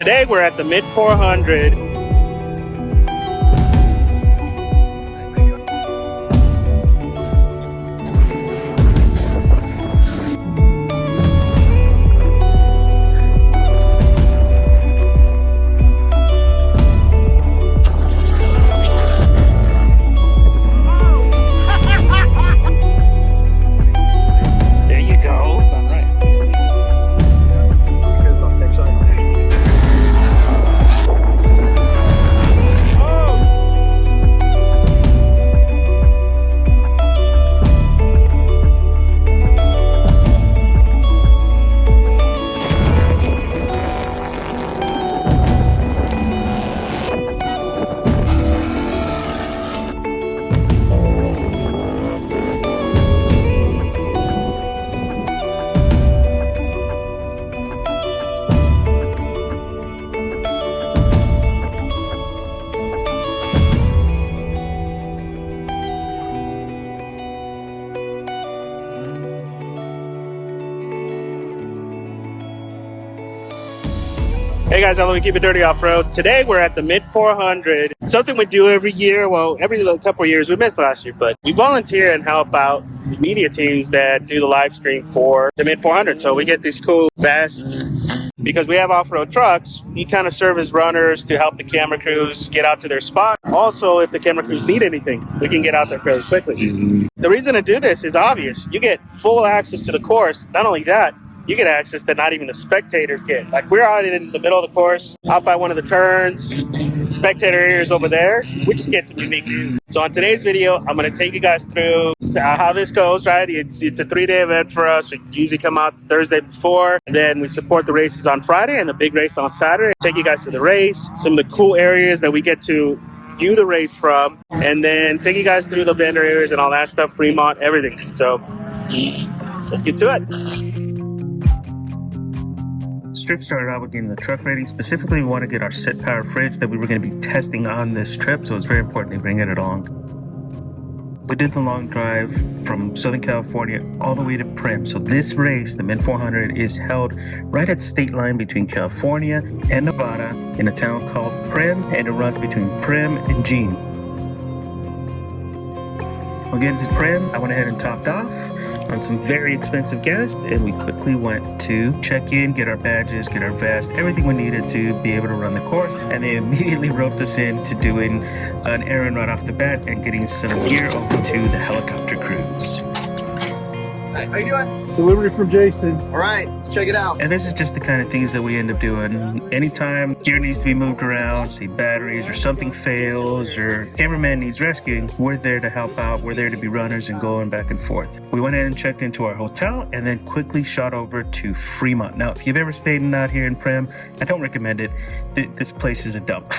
Today we're at the mid 400. There you go. Done right. Hey guys, how do we keep it dirty off-road? Today we're at the mid 400. Something we do every year, well, every couple of years. We missed last year, but we volunteer and help out the media teams that do the live stream for the mid 400. So we get these cool vests because we have off-road trucks. We kind of serve as runners to help the camera crews get out to their spot. Also, if the camera crews need anything, we can get out there fairly quickly. The reason to do this is obvious. You get full access to the course. Not only that, you get access that not even the spectators get. Like, we're out in the middle of the course, out by one of the turns, spectator areas over there. We just get some unique views. So on today's video, I'm going to take you guys through how this goes, right? It's a 3-day event for us. We usually come out the Thursday before, and then we support the races on Friday and the big race on Saturday. Take you guys to the race, some of the cool areas that we get to view the race from, and then take you guys through the vendor areas and all that stuff, Fremont, everything. So let's get to it. Strip started out with getting the truck ready. Specifically, we want to get our set power fridge that we were going to be testing on this trip, so it's very important to bring it along. We did the long drive from Southern California all the way to Primm. So this race, the Mid 400, is held right at the state line between California and Nevada in a town called Primm, and it runs between Primm and Jean. We'll get into Primm. I went ahead and topped off on some very expensive gas, and we quickly went to check in, get our badges, get our vest, everything we needed to be able to run the course. And they immediately roped us into doing an errand right off the bat and getting some gear over to the helicopter cruise. Nice. How you doing? Delivery from Jason. All right, let's check it out. And this is just the kind of things that we end up doing. Anytime gear needs to be moved around, say batteries or something fails or cameraman needs rescuing, we're there to help out. We're there to be runners and going back and forth. We went ahead and checked into our hotel and then quickly shot over to Fremont. Now, if you've ever stayed out here in Primm, I don't recommend it. This place is a dump.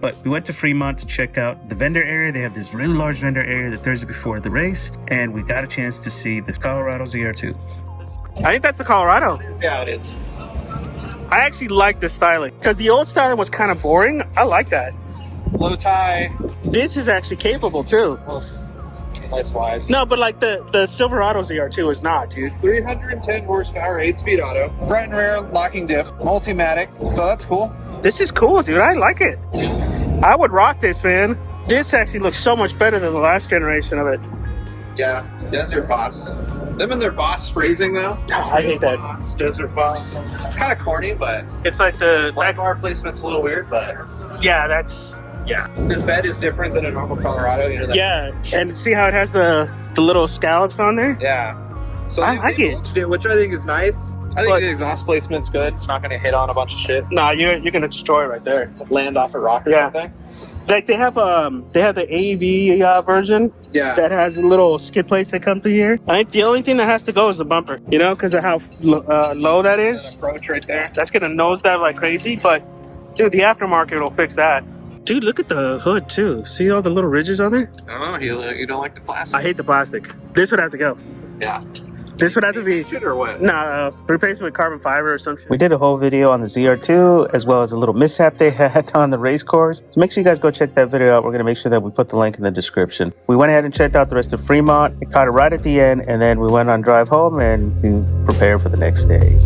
But we went to Fremont to check out the vendor area. They have this really large vendor area the Thursday before the race, and we got a chance to see the Colorado ZR2. I think that's the Colorado. Yeah, it is. I actually like the styling because the old styling was kind of boring. I like that. Low tie. This is actually capable too. Well, it's nice wide. No, but like the Silverado ZR2 is not, dude. 310 horsepower, 8-speed auto. Front and rear locking diff. Multimatic. So that's cool. This is cool, dude. I like it. I would rock this, man. This actually looks so much better than the last generation of it. Yeah, Desert Boss. Them and their boss phrasing though. I hate that. Boss, Desert Boss. Kind of corny, but It's like the light bar placement's a little weird, but yeah, that's yeah. this bed is different than a normal Colorado. You know that? Yeah, and see how it has the little scallops on there? Yeah. So I they like it. mulched which I think is nice. I think But- the exhaust placement's good. It's not going to hit on a bunch of shit. Nah, you're gonna destroy it right there. Land off a rock or Yeah. something. Like they have the AV version Yeah. that has little skid plates that come through here. I think the only thing that has to go is the bumper, you know, because of how low that is. Approach right there. That's gonna nosedive like crazy. But dude, the aftermarket will fix that. Dude, look at the hood too. See all the little ridges on there? I don't know. You don't like the plastic? I hate the plastic. This would have to go. Yeah. This would have to be. Shit or what? Nah, replacement with carbon fiber or something. We did a whole video on the ZR2 as well as a little mishap they had on the race course. So make sure you guys go check that video out. We're going to make sure that we put the link in the description. We went ahead and checked out the rest of Fremont. We caught it right at the end, and then we went on drive home and to prepare for the next day.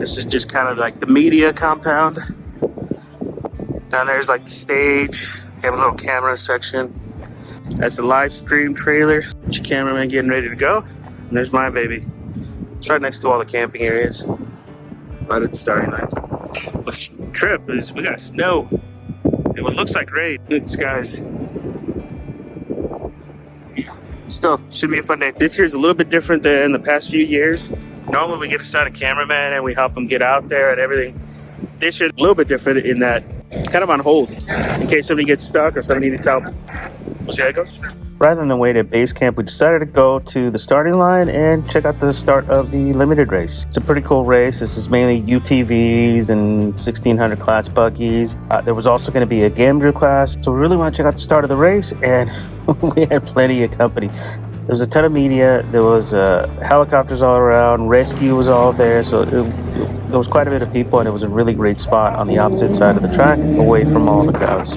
This is just kind of like the media compound. Down there's like the stage. We have a little camera section. That's the live stream trailer. Your cameraman getting ready to go. And there's my baby. It's right next to all the camping areas. Right at the starting line. This trip is, we got snow. And what looks like rain. Good skies. Still, should be a fun day. This year's a little bit different than the past few years. Normally we get assign a cameraman and we help them get out there and everything. This year's a little bit different in that kind of on hold in case somebody gets stuck or somebody needs help. We'll see how it goes. Rather than wait at base camp, we decided to go to the starting line and check out the start of the limited race. It's a pretty cool race. This is mainly UTVs and 1600 class buggies. There was also going to be a Gamdrew class, so we really want to check out the start of the race, and we had plenty of company. There was a ton of media. There was helicopters all around. Rescue was all there, so there was quite a bit of people, and it was a really great spot on the opposite side of the track, away from all the crowds.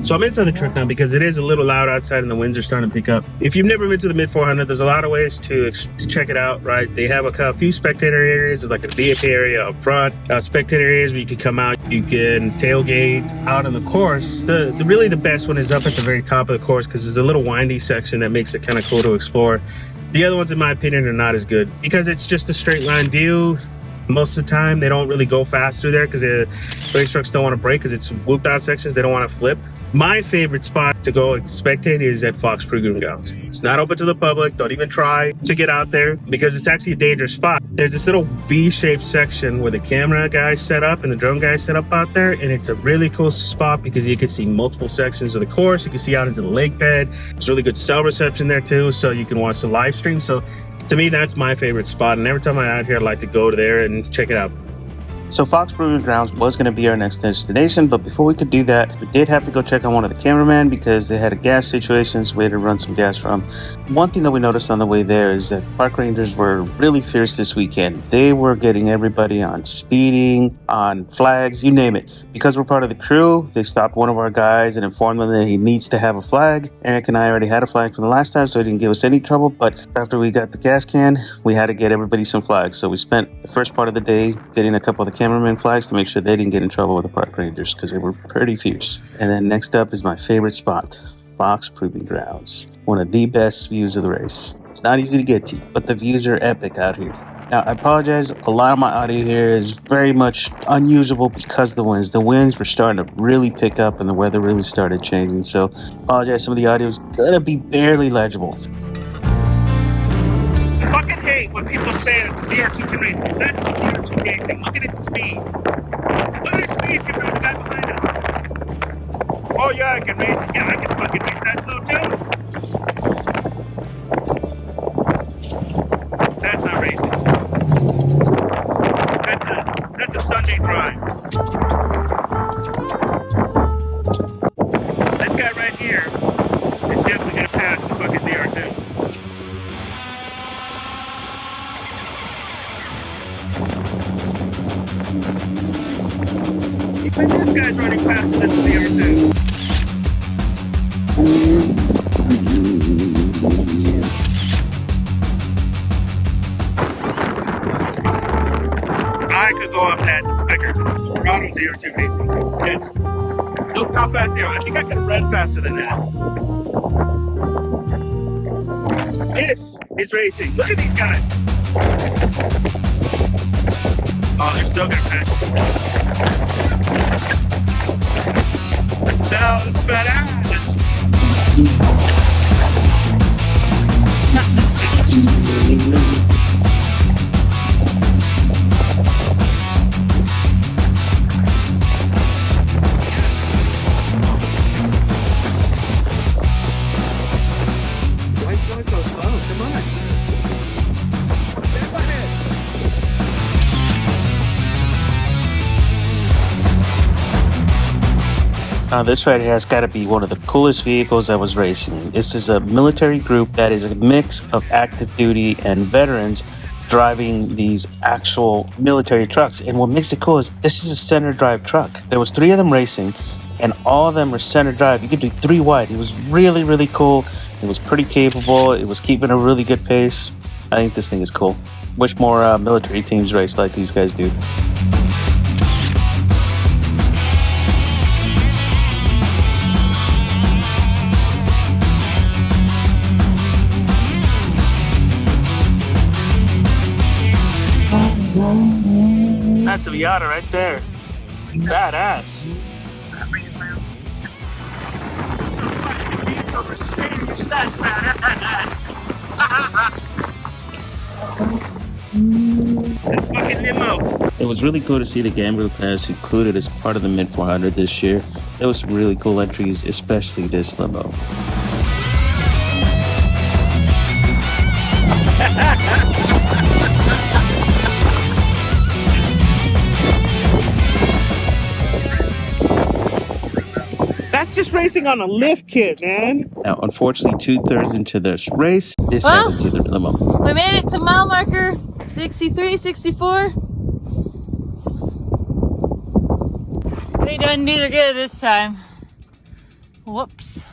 So I'm inside the truck now because it is a little loud outside and the winds are starting to pick up. If you've never been to the Mid 400, there's a lot of ways to check it out, right? They have a few spectator areas. There's like a VIP area up front, spectator areas where you can come out, you can tailgate out on the course. Really the best one is up at the very top of the course because there's a little windy section that makes it kind of cool to explore. The other ones, in my opinion, are not as good because it's just a straight line view. Most of the time, they don't really go fast through there because the race trucks don't want to brake because it's whooped out sections. They don't want to flip. My favorite spot to go spectate is at Fox Proving Grounds. It's not open to the public. Don't even try to get out there because it's actually a dangerous spot. There's this little V-shaped section where the camera guys set up and the drone guys set up out there, and it's a really cool spot because you can see multiple sections of the course. You can see out into the lake bed. There's really good cell reception there too, so you can watch the live stream. So to me, that's my favorite spot, and every time I'm out here, I'd like to go to there and check it out. So Fox Proving Grounds was going to be our next destination, but before we could do that, we did have to go check on one of the cameramen because they had a gas situation, so we had to run some gas from. One thing that we noticed on the way there is that park rangers were really fierce this weekend. They were getting everybody on speeding, on flags, you name it. Because we're part of the crew, they stopped one of our guys and informed them that he needs to have a flag. Eric and I already had a flag from the last time, so it didn't give us any trouble, but after we got the gas can, we had to get everybody some flags. So we spent the first part of the day getting a couple of the cameraman flags to make sure they didn't get in trouble with the park rangers because they were pretty fierce. And then next up is my favorite spot, Fox Proving Grounds. One of the best views of the race. It's not easy to get to, but the views are epic out here. Now, I apologize. A lot of my audio here is very much unusable because of the winds. The winds were starting to really pick up and the weather really started changing. So, I apologize. Some of the audio is going to be barely legible. I fucking hate when people say that the ZR2 can race because that's the ZR2 racing. Look at its speed. Look at its speed compared to the guy behind it. Oh, yeah, I can race it. Yeah, I can fucking race that slow too. That's not racing. That's a Sunday drive. This guy right here is definitely gonna pass the fucking ZR2. This guy's running faster than the ZR2. I could go up that quicker. Toronto ZR2 racing. Yes. Look how fast they are. I think I could run faster than that. This is racing. Look at these guys. Oh, they're so gonna pass this. No, bananas. Why is it going so slow? Come on. Step ahead. This right here has got to be one of the coolest vehicles I was racing. This is a military group that is a mix of active duty and veterans driving these actual military trucks. And what makes it cool is this is a center drive truck. There was 3 of them racing, and all of them were center drive. You could do 3 wide. It was really, really cool. It was pretty capable. It was keeping a really good pace. I think this thing is cool. Wish more military teams race like these guys do. That's a Miata right there. Badass. Diesel Mercedes, that's badass. Fucking limo. It was really cool to see the Gambrel class included as part of the Mid 400 this year. There was some really cool entries, especially this limo. That's just racing on a lift kit, man. Now, unfortunately, 2/3 into this race, this happened to the limo. We made it to mile marker 63, 64. We done neither good this time. Whoops.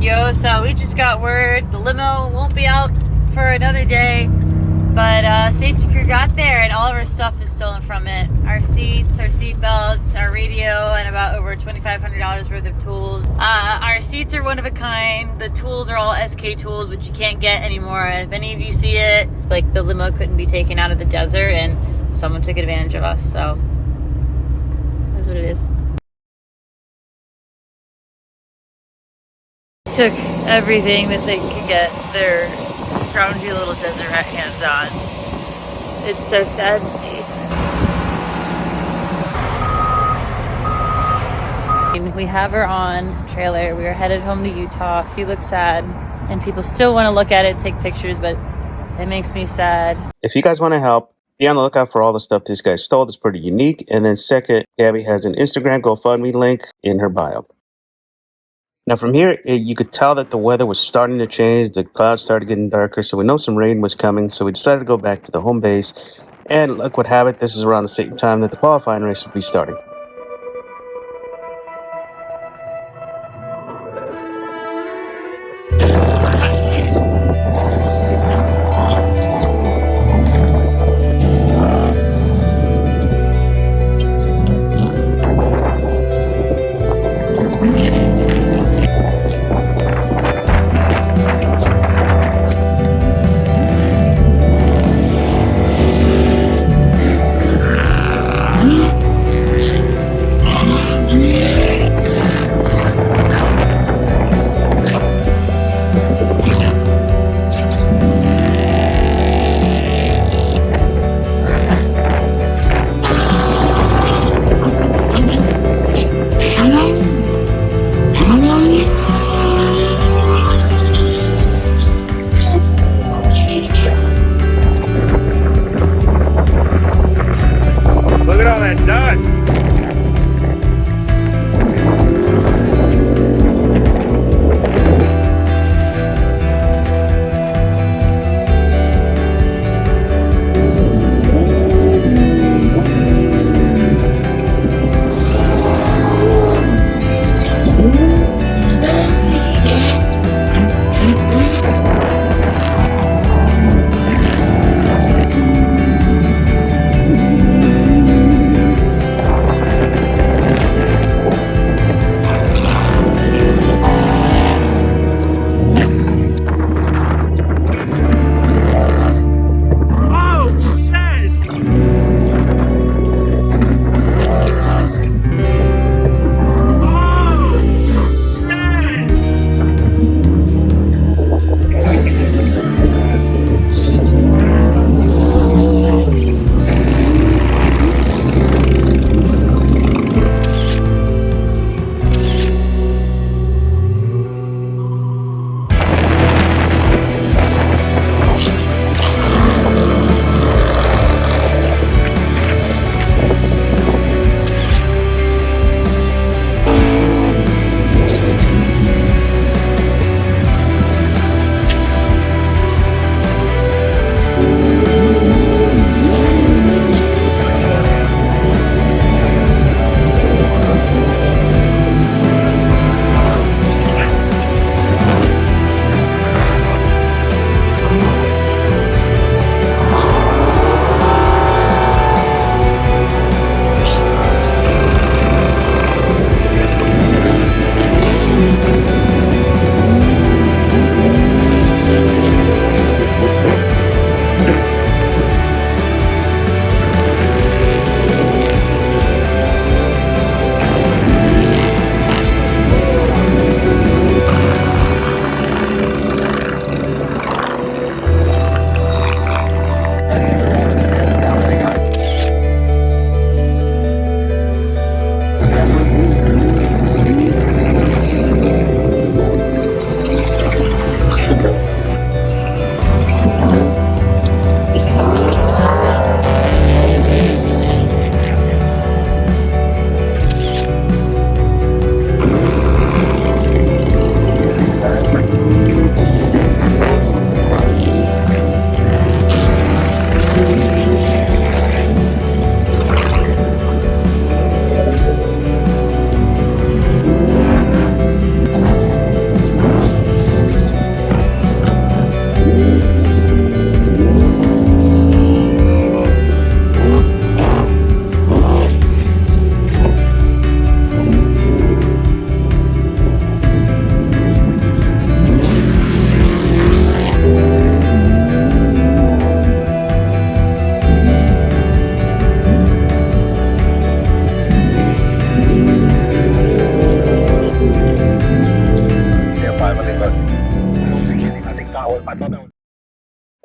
Yo, so we just got word the limo won't be out for another day. But safety crew got there and all of our stuff is stolen from it. Our seats, our seat belts, our radio, and about over $2,500 worth of tools. Our seats are one of a kind. The tools are all SK tools, which you can't get anymore. If any of you see it, like the limo couldn't be taken out of the desert and someone took advantage of us, so that's what it is. Took everything that they could get their scroungy little desert rat hands on. It's so sad to see. We have her on trailer. We are headed home to Utah. She looks sad and people still want to look at it, take pictures, but it makes me sad. If you guys want to help, be on the lookout for all the stuff this guy stole. It's pretty unique. And then second, Gabby has an Instagram GoFundMe link in her bio. Now from here, you could tell that the weather was starting to change. The clouds started getting darker, so we know some rain was coming. So we decided to go back to the home base. And look what happened. This is around the same time that the qualifying race would be starting.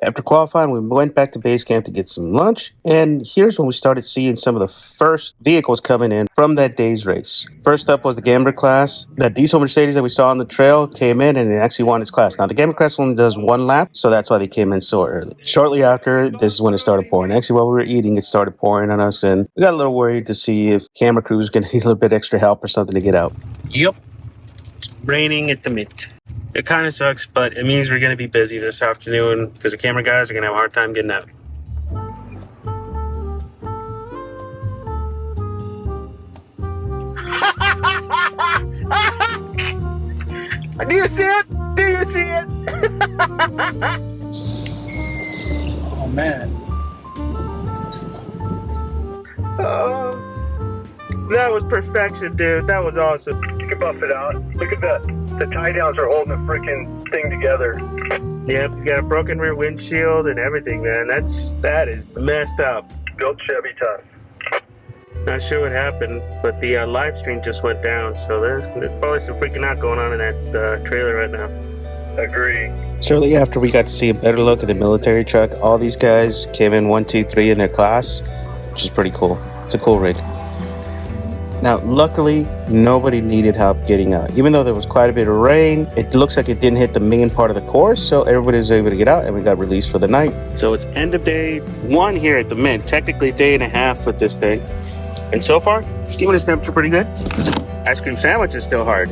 After qualifying, we went back to base camp to get some lunch, and here's when we started seeing some of the first vehicles coming in from that day's race. First up was the Gambler class. That diesel Mercedes that we saw on the trail came in and it actually won its class. Now, the Gambler class only does one lap, so that's why they came in so early. Shortly after, this is when it started pouring. Actually, while we were eating, it started pouring on us, and we got a little worried to see if camera crew was going to need a little bit extra help or something to get out. Yep, it's raining at the Mint. It kind of sucks, but it means we're going to be busy this afternoon because the camera guys are going to have a hard time getting out. Do you see it? Do you see it? Oh man. That was perfection, dude. That was awesome. You can buff it out. Look at that. The tie downs are holding the freaking thing together. Yep, he's got a broken rear windshield and everything, man. That is messed up. Built Chevy tough. Not sure what happened, but the live stream just went down, so there's probably some freaking out going on in that trailer right now. Agree. Shortly after we got to see a better look at the military truck, all these guys came in 1, 2, 3 in their class, which is pretty cool. It's a cool rig. Now, luckily, nobody needed help getting out. Even though there was quite a bit of rain, it looks like it didn't hit the main part of the course, so everybody was able to get out and we got released for the night. So it's end of day 1 here at the Mint, technically day and a half with this thing. And so far, steam and temperature pretty good. Ice cream sandwich is still hard.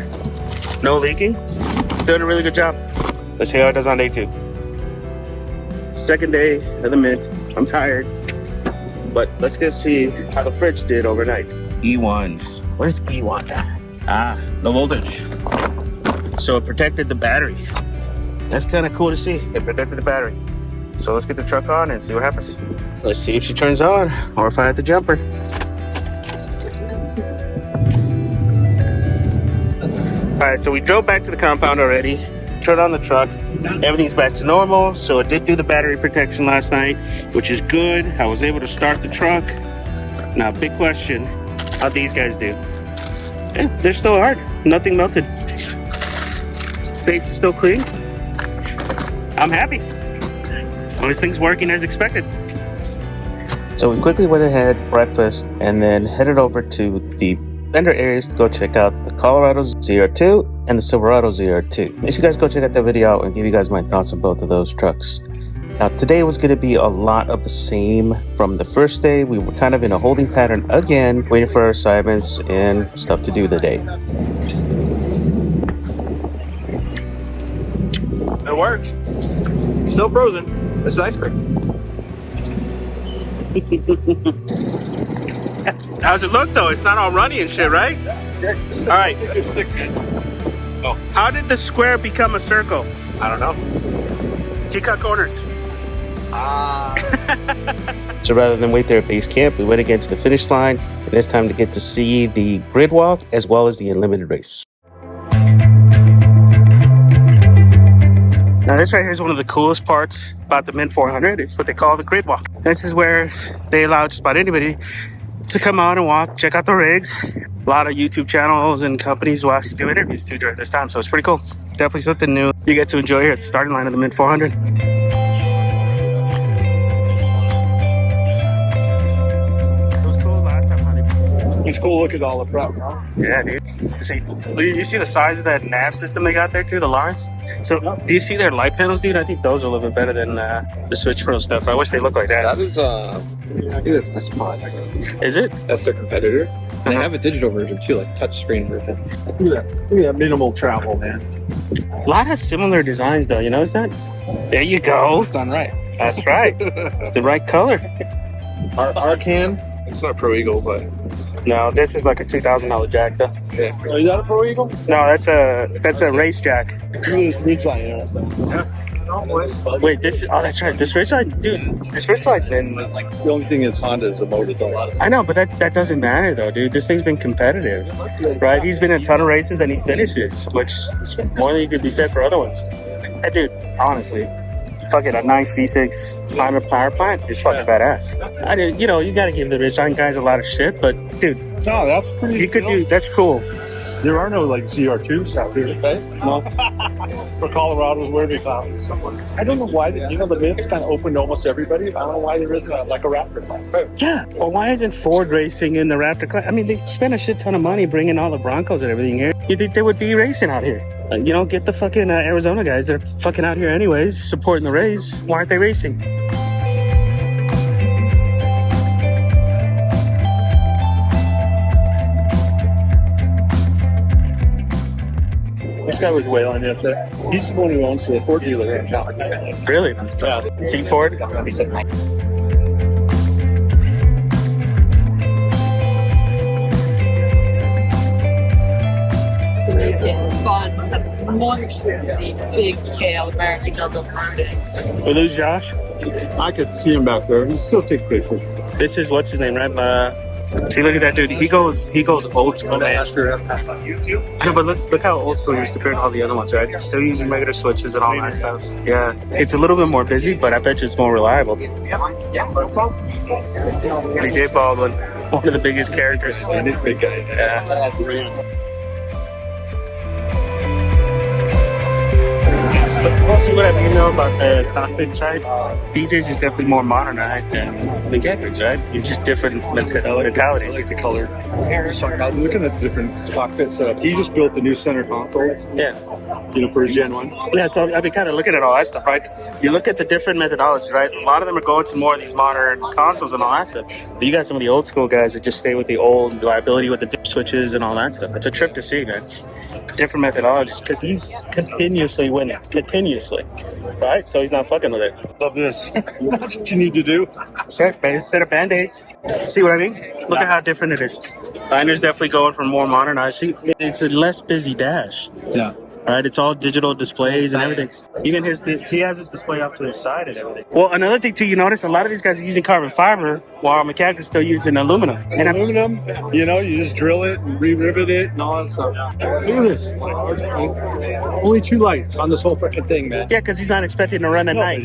No leaking. It's doing a really good job. Let's see how it does on day 2. Second day of the Mint. I'm tired. But let's go see how the fridge did overnight. E1. Where's E1? Ah, low voltage. So it protected the battery. That's kind of cool to see. It protected the battery. So let's get the truck on and see what happens. Let's see if she turns on or if I have to jump her. Alright, so we drove back to the compound already. Turned on the truck. Everything's back to normal. So it did do the battery protection last night, which is good. I was able to start the truck. Now, big question. How'd these guys do? Yeah, they're still hard. Nothing melted. Base is still clean. I'm happy. All these things working as expected. So we quickly went ahead, breakfast, and then headed over to the vendor areas to go check out the Colorado ZR2 and the Silverado ZR2. Make sure you guys go check out that video out and give you guys my thoughts on both of those trucks. Now, today was going to be a lot of the same from the first day. We were kind of in a holding pattern again, waiting for our assignments and stuff to do the day. It works. Still frozen. This is ice cream. How's it look though? It's not all runny and shit, right? All right. How did the square become a circle? I don't know. She cut corners. So rather than wait there at base camp, we went again to the finish line, and it's time to get to see the grid walk as well as the unlimited race. Now this right here is one of the coolest parts about the Mint 400. It's what they call the grid walk. This is where they allow just about anybody to come out and walk, check out the rigs. A lot of YouTube channels and companies will actually do interviews too during this time, so it's pretty cool. Definitely something new you get to enjoy here at the starting line of the Mint 400. It's cool. Look at all the prep. Yeah, dude. See, you see the size of that nav system they got there too, the Lawrence? So, do you see their light panels, dude? I think those are a little bit better than the Switch Pro stuff. I wish they looked like that. That is, I think that's a Spot. Is it? That's their competitor. And they have a digital version too, like touchscreen version. Look at that minimal travel, man. A lot has similar designs, though. You notice that? There you go. It's done right. That's right. It's the right color. Arcan. It's not Pro Eagle, but No, this is like a $2,000 jack, though. yeah. Oh, is that a Pro Eagle? No, that's a race jack. Wait, that's right. This Ridgeline, dude. This Ridgeline's been. The only thing is Honda is the motor. I know, but that doesn't matter though, dude. This thing's been competitive, right? He's been in a ton of races and he finishes, which is more than you could be said for other ones. Hey, dude, honestly, fucking a nice V6 Honda power plant is fucking badass. You gotta give the Ridgeline guys a lot of shit, but dude, No, that's pretty. you could do. That's cool. There are no like ZR2s out here, right? No. For Colorado's where we found. I don't know why. The mid's kind of open to almost everybody. I don't know why there isn't like a Raptor class. Yeah. Well, why isn't Ford racing in the Raptor class? I mean, they spent a shit ton of money bringing all the Broncos and everything here. You think they would be racing out here? Get the fucking Arizona guys. They're fucking out here anyways, supporting the Rays. Why aren't they racing? This guy was wailing yesterday. He's the one who owns the Ford dealer in town. Really? Yeah. Team Ford? It's fun. Monstrously big scale American does on it. We lose Josh? I could see him back there. He still take pictures. This is what's his name, right? See, look at that dude. He goes old school, man. I know, but look how old school he is compared to all the other ones, right? Still using regular switches and all that stuff. Yeah, it's a little bit more busy, but I bet you it's more reliable. DJ Baldwin, one of the biggest characters. And he's a big guy. Yeah. See what I mean though about the cockpits, right? BJ's is definitely more modernized than the Gators, right? It's just different mentalities. I like the color. I'm looking at the different cockpit setup. He just built the new center consoles. Yeah. For his Gen 1. Yeah, so I've been kind of looking at all that stuff, right? You look at the different methodologies, right? A lot of them are going to more of these modern consoles and all that stuff. But you got some of the old school guys that just stay with the old reliability with the dip switches and all that stuff. It's a trip to see, man. Different methodologies, because he's continuously winning. Continuously. Right? So he's not fucking with it. Love this. That's what you need to do. So, instead of Band-Aids. See what I mean? Look at how different it is. Liner's definitely going for more modernized. See, it's a less busy dash. Yeah. Right, it's all digital displays and everything. Even he has his display up to his side and everything. Well, another thing too, you notice a lot of these guys are using carbon fiber, while mechanics are still using aluminum. And aluminum, you just drill it and re-rivet it and all that stuff. Look at this. Only 2 lights on this whole freaking thing, man. Yeah, because he's not expecting to run at night.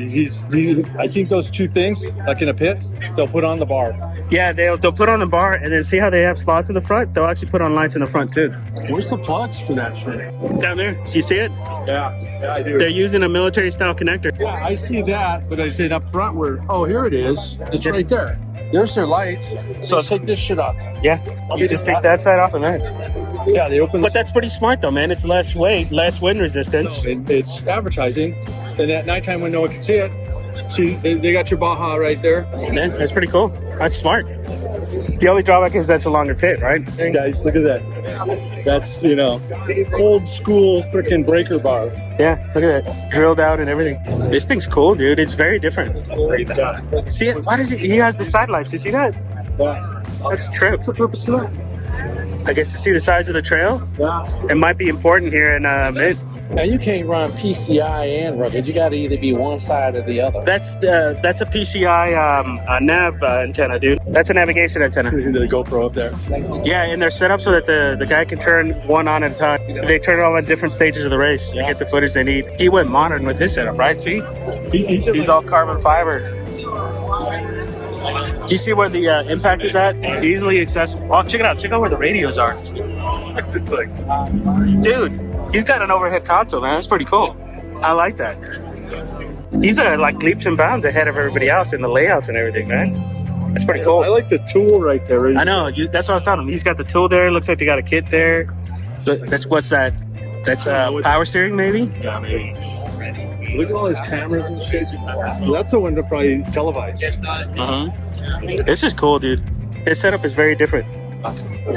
I think those 2 things, like in a pit, they'll put on the bar. Yeah, they'll put on the bar, and then see how they have slots in the front? They'll actually put on lights in the front too. Where's the plugs for that shit? Down there. So you see it? Yeah, I do. They're using a military style connector. Yeah, I see that, but I see it up front where, here it is. It's right there. There's their lights. So take this shit off. Yeah, you just take that side off and that. Yeah, they open. But that's pretty smart though, man. It's less weight, less wind resistance. It's advertising, and at nighttime when no one can see it, see they got your Baja right there. Man, that's pretty cool. That's smart. The only drawback is that's a longer pit, right? Guys, look at that. That's, old school freaking breaker bar. Yeah, look at that. Drilled out and everything. This thing's cool, dude. It's very different. See it? Why does he has the side lights. You see that? Yeah. That's a trip. What's the purpose of that? I guess to see the sides of the trail. Yeah. It might be important here in mid. Now you can't run PCI and rugged. You got to either be one side or the other. That's a PCI nav antenna, dude. That's a navigation antenna. The GoPro up there. Yeah, and they're set up so that the guy can turn one on at a time. They turn it on at different stages of the race to get the footage they need. He went modern with his setup, right? See, he's all carbon fiber. You see where the impact is at? Easily accessible. Oh, check it out. Check out where the radios are. It's like, dude. He's got an overhead console, man. That's pretty cool. I like that. These are like leaps and bounds ahead of everybody else in the layouts and everything, man. That's pretty cool. I like the tool right there. I know. That's what I was telling him. He's got the tool there. Looks like they got a kit there. What's that? That's power steering, maybe? Yeah, maybe. Look at all his cameras and shit. That's the one to probably televise. This is cool, dude. His setup is very different.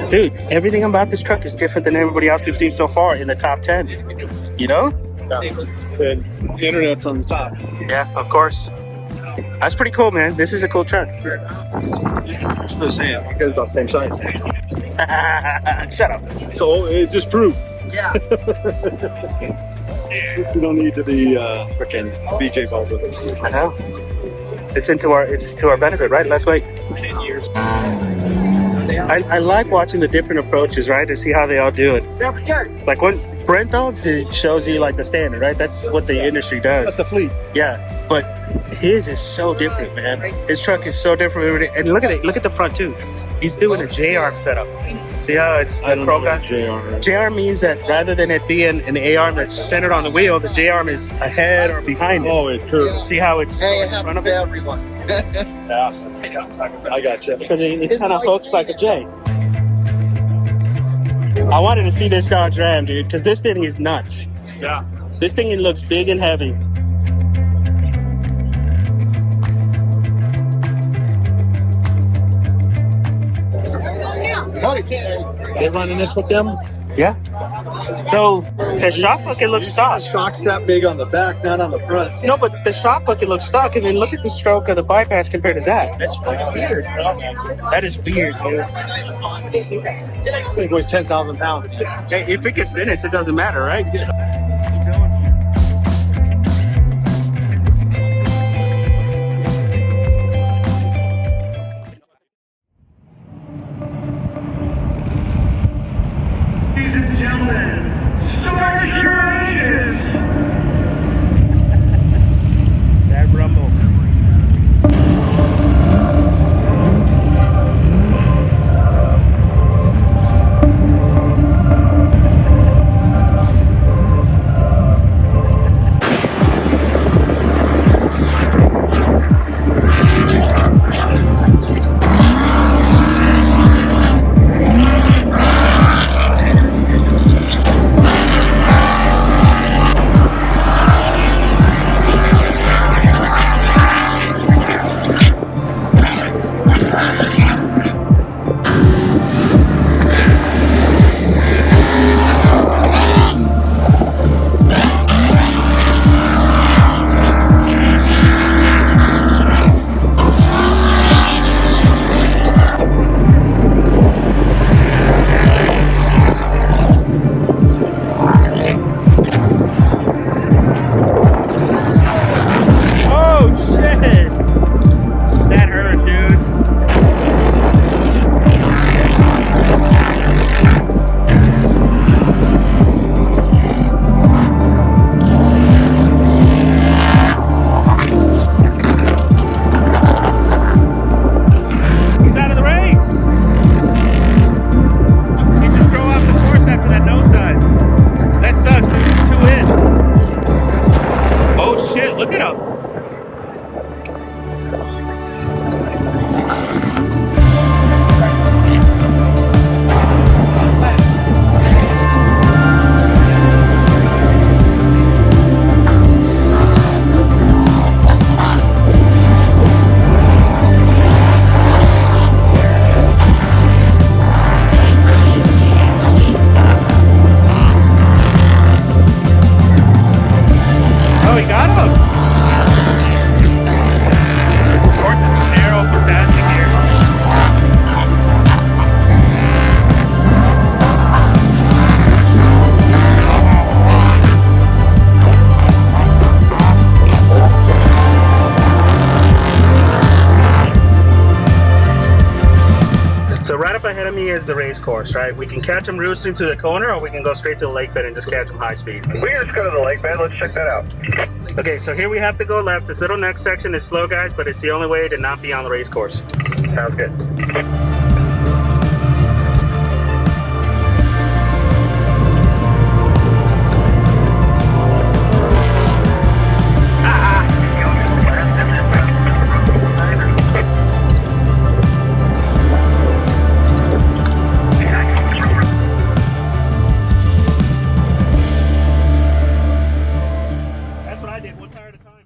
Dude, everything about this truck is different than everybody else we've seen so far in the top 10. You know? Yeah. And the internet's on the top. Yeah, of course. That's pretty cool, man. This is a cool truck. Just the same. You guys about the same size. Shut up. So it's just proof. Yeah. You don't need to be freaking BJ Baldwin. I know. It's to our benefit, right? Let's wait. 10 years. I like watching the different approaches, right, to see how they all do it. Like when Brenthos shows you like the standard, right? That's what the industry does. That's the fleet. Yeah, but his is so different, man. His truck is so different. And look at it. Look at the front too. He's doing a J-arm setup. See how it's I don't know chromed out? what JR. J-arm means that rather than it being an A-arm that's centered on the wheel, the J-arm is ahead or behind it. Oh, it curves. See how it's Hey, it in front happens of to it? everyone. Yeah. I got you. Because it kind of hooks like a J. I wanted to see this Dodge Ram, dude, because this thing is nuts. Yeah. This thing looks big and heavy. They're running this with them? Yeah. So the shock bucket looks stock. Shock's that big on the back, not on the front. No, but the shock bucket looks stock, and then look at the stroke of the bypass compared to that. That's fucking weird. That is weird, dude. This thing weighs 10,000 pounds. Hey, if it can finish, it doesn't matter, right? Ladies and gentlemen, start your engines! That rumble. Oh shit! That hurt, dude. He's out of the race. He just drove off the course after that nosedive. That sucks. There's just two in. Oh shit! Look at him. Oh, he got him. The course is too narrow for passing here. So right up ahead of me is the race course, right? We can catch him roosting through the corner, or we can go straight to the lake bed and just catch him high speed. We can just go to the lake bed. Let's check that out. Okay, so here we have to go left. This little next section is slow, guys, but it's the only way to not be on the race course. Sounds good. That's what I did, one tire at a time.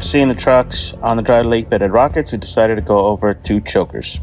After seeing the trucks on the dry lake bed at Rockets, we decided to go over to Chokers.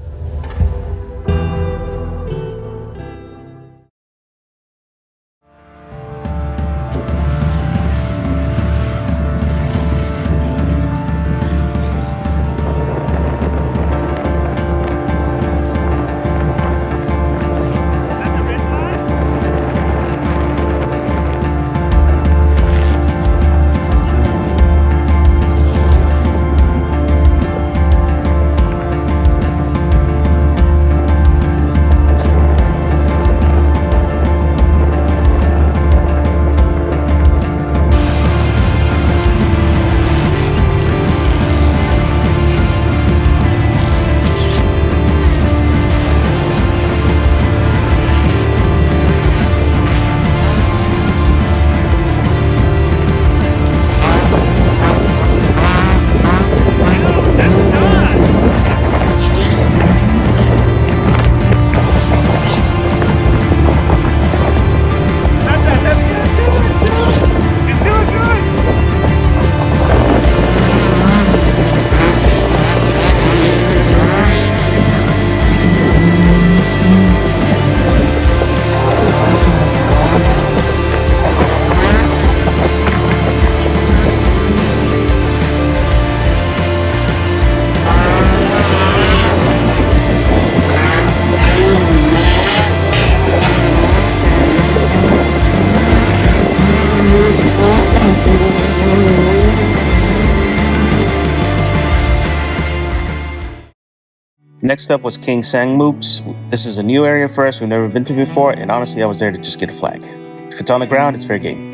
Next up was King Sang Moops. This is a new area for us we've never been to before, and honestly, I was there to just get a flag. If it's on the ground, it's fair game.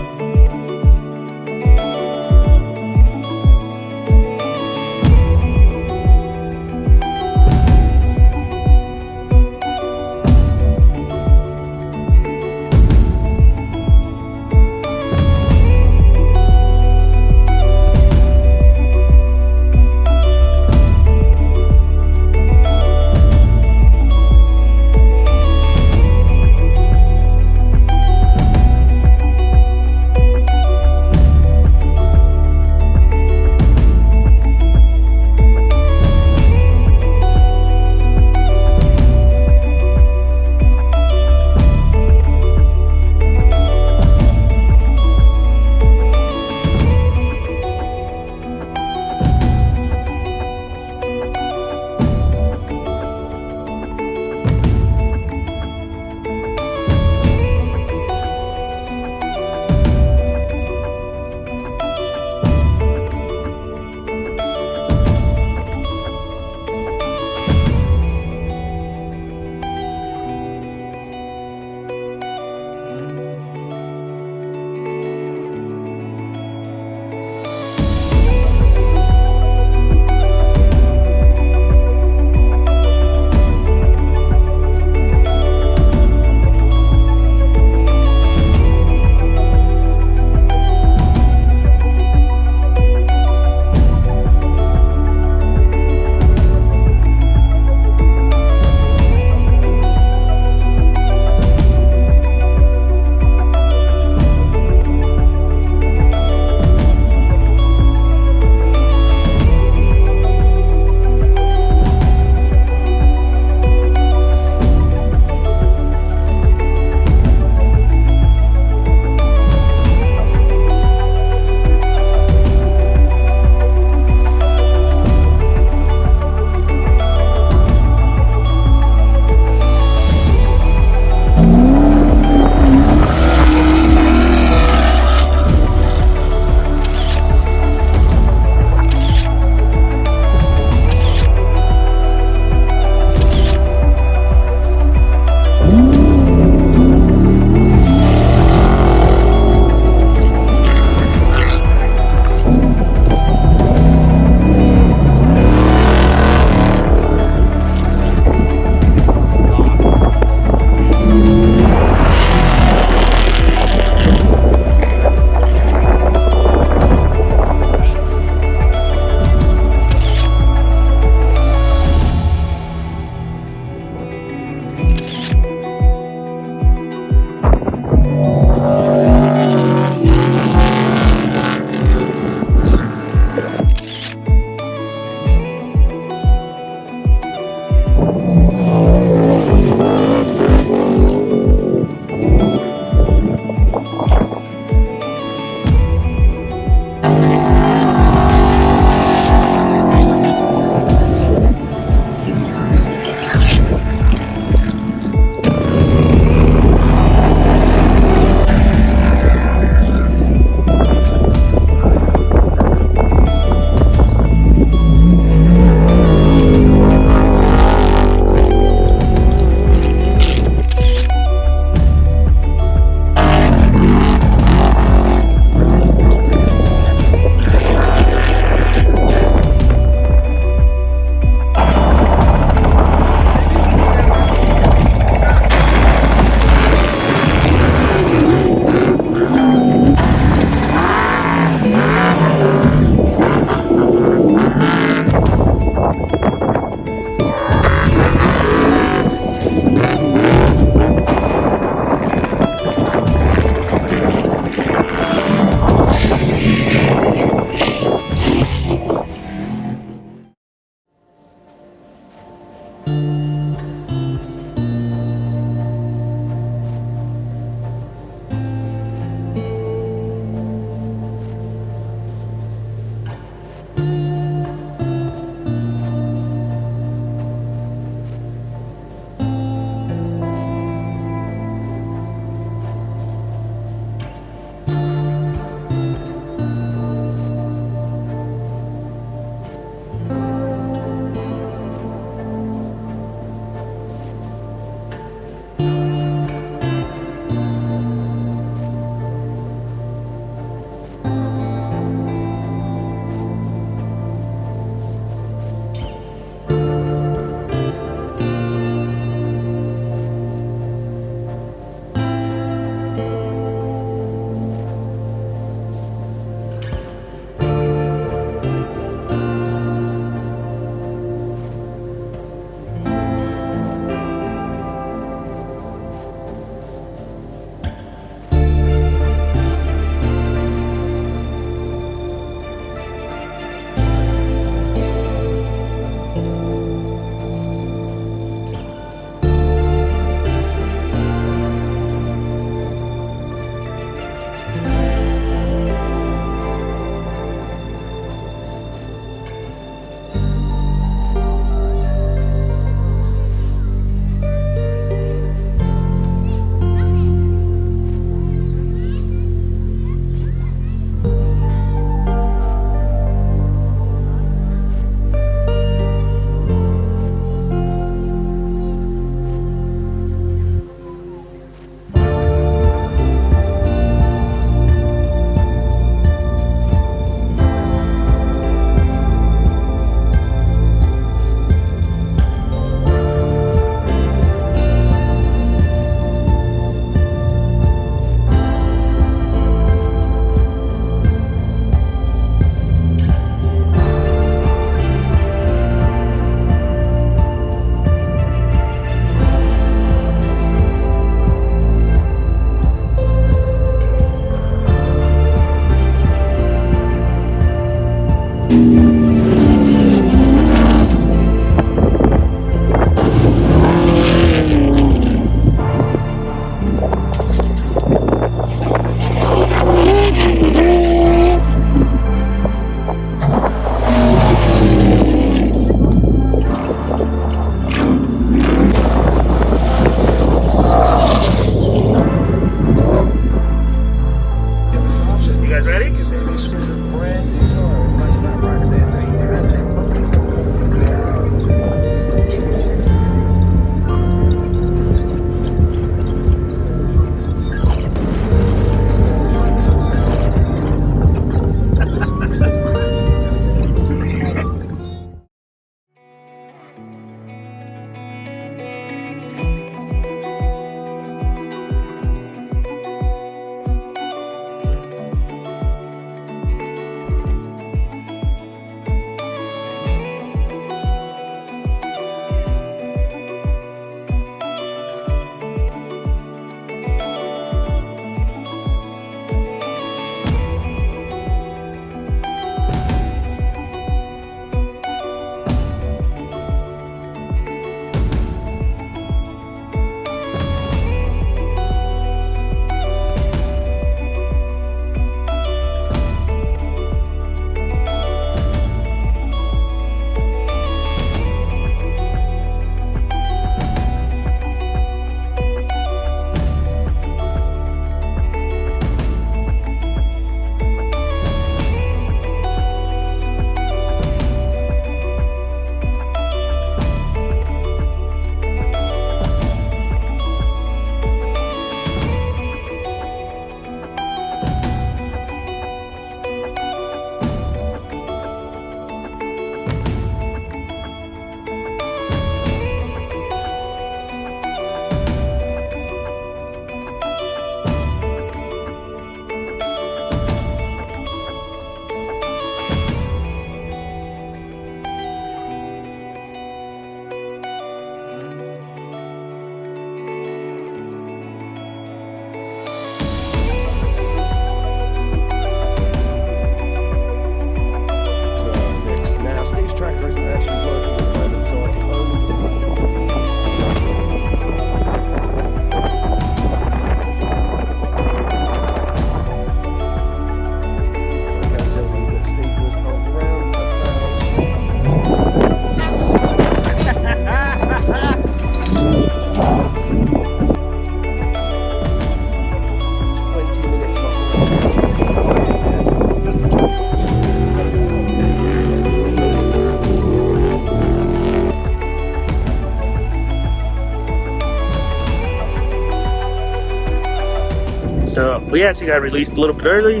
So we actually got released a little bit early,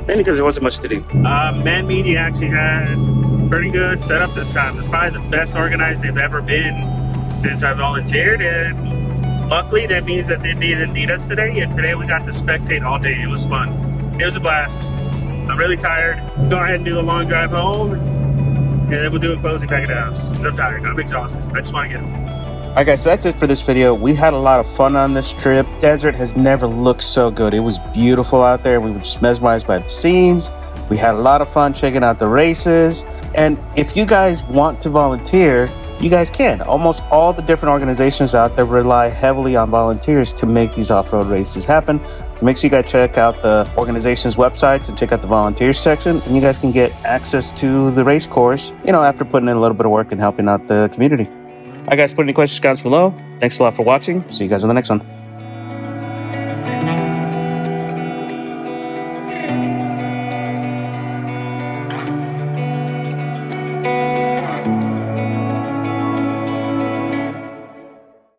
mainly because there wasn't much to do. Man Media actually had pretty good setup this time. It's probably the best organized they've ever been since I volunteered, and luckily that means that they didn't need us today, and today we got to spectate all day. It was fun. It was a blast. I'm really tired. Go ahead and do a long drive home, and then we'll do a closing back at the house, because I'm tired. I'm exhausted. I just want to get home. Alright guys, so that's it for this video. We had a lot of fun on this trip. Desert has never looked so good. It was beautiful out there. We were just mesmerized by the scenes. We had a lot of fun checking out the races. And if you guys want to volunteer, you guys can. Almost all the different organizations out there rely heavily on volunteers to make these off-road races happen. So make sure you guys check out the organization's websites and check out the volunteers section, and you guys can get access to the race course, you know, after putting in a little bit of work and helping out the community. Alright guys, put any questions, comments below. Thanks a lot for watching. See you guys on the next one.